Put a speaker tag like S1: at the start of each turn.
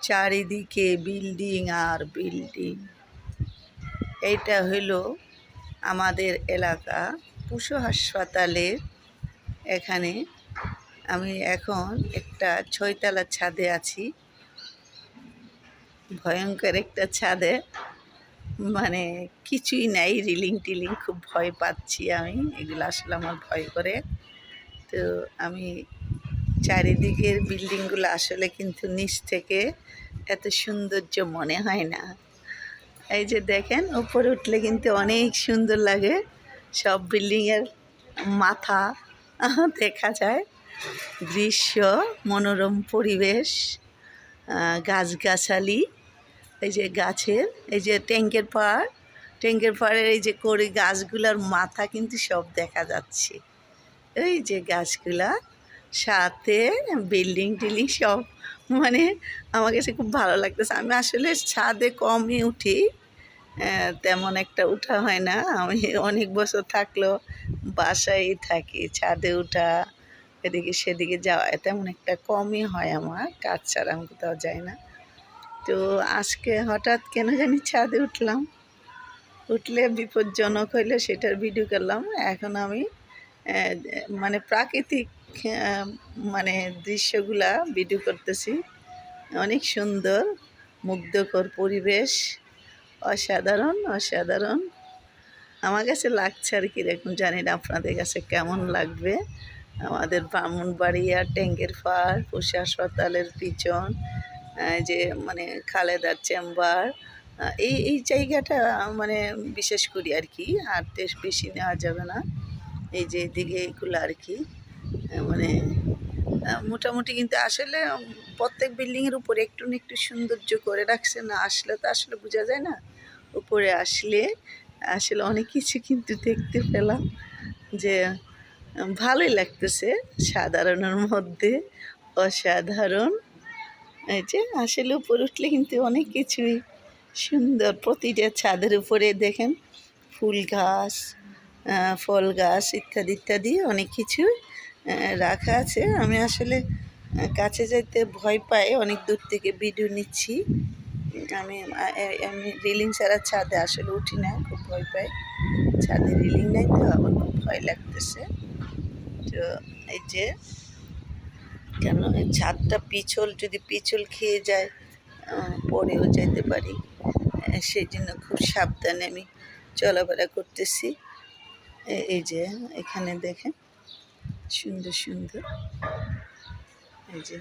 S1: চারিদিকে বিল্ডিং আর বিল্ডিং। এইটা হইলো আমাদের এলাকা পশু হাসপাতালের। এখানে আমি এখন একটা 6তলার ছাদে আছি, ভয়ঙ্কর একটা ছাদে। মানে কিছুই নাই, রিলিং টিলিং, খুব ভয় পাচ্ছি আমি, এগুলো আসলে আমার ভয় করে। তো আমি চারিদিকের বিল্ডিংগুলো আসলে কিন্তু নিচ থেকে এত সৌন্দর্য মনে হয় না। এই যে দেখেন, উপরে উঠলে কিন্তু অনেক সুন্দর লাগে, সব বিল্ডিংয়ের মাথা দেখা যায়, দৃশ্য, মনোরম পরিবেশ, গাছগাছালি, এই যে গাছের, এই যে ট্যাঙ্কের পাড়ের এই যে কড়ি গাছগুলার মাথা কিন্তু সব দেখা যাচ্ছে। এই যে গাছগুলা, সাথে বিল্ডিং টিল্ডিং সব, মানে আমার কাছে খুব ভালো লাগতেছে। আমি আসলে ছাদে কমই উঠি, তেমন একটা উঠা হয় না। আমি অনেক বছর থাকলেও বাসায় থাকি, ছাদে উঠা, এদিকে সেদিকে যাওয়া তেমন একটা কমই হয় আমার, কাজ ছাড়া আমি কোথাও যাই না। তো আজকে হঠাৎ কেন জানি ছাদে উঠলাম, উঠলে বিপজ্জনক হইলে সেটার ভিডিও করলাম। এখন আমি মানে প্রাকৃতিক মানে দৃশ্যগুলা ভিডিও করতেছি। অনেক সুন্দর, মুগ্ধকর পরিবেশ, অসাধারণ অসাধারণ আমার কাছে লাগছে আর কি। এখন জানি না আপনাদের কাছে কেমন লাগবে। আমাদের ব্রাহ্মণবাড়িয়া ট্যাঙ্কের পাড়, পশু হাসপাতালের পিছন, যে মানে খালেদার চেম্বার, এই জায়গাটা মানে বিশেষ করি আর কি, আর বেশি নেওয়া যাবে না। এই যে এদিকে এইগুলো আর কি, মানে মোটামুটি কিন্তু আসলে প্রত্যেক বিল্ডিংয়ের উপরে একটু না একটু সৌন্দর্য করে রাখছে, না আসলে তো আসলে বোঝা যায় না। উপরে আসলে আসলে অনেক কিছু কিন্তু দেখতে পেলাম, যে ভালোই লাগতেছে, সাধারণের মধ্যে অসাধারণ। এই যে আসলে উপরে উঠলে কিন্তু অনেক কিছুই সুন্দর। প্রতিটা ছাদের উপরে দেখেন ফুল গাছ, ফল গাছ ইত্যাদি ইত্যাদি অনেক কিছু রাখা আছে। আমি আসলে কাছে যাইতে ভয় পাই, অনেক দূর থেকে ভিডিও নিচ্ছি। আমি আমি রিলিং ছাড়া ছাদে আসলে উঠি না, খুব ভয় পাই। ছাদে রিলিং নাই তো আমার খুব ভয় লাগতেছে। তো এই যে কেন এই ছাদটা পিছল, যদি পিছল খেয়ে যায় পড়েও যেতে পারি, সেই জন্য খুব সাবধানে আমি চলাফেরা করতেছি। এই যে এখানে দেখেন সুন্দর সুন্দর, এই যে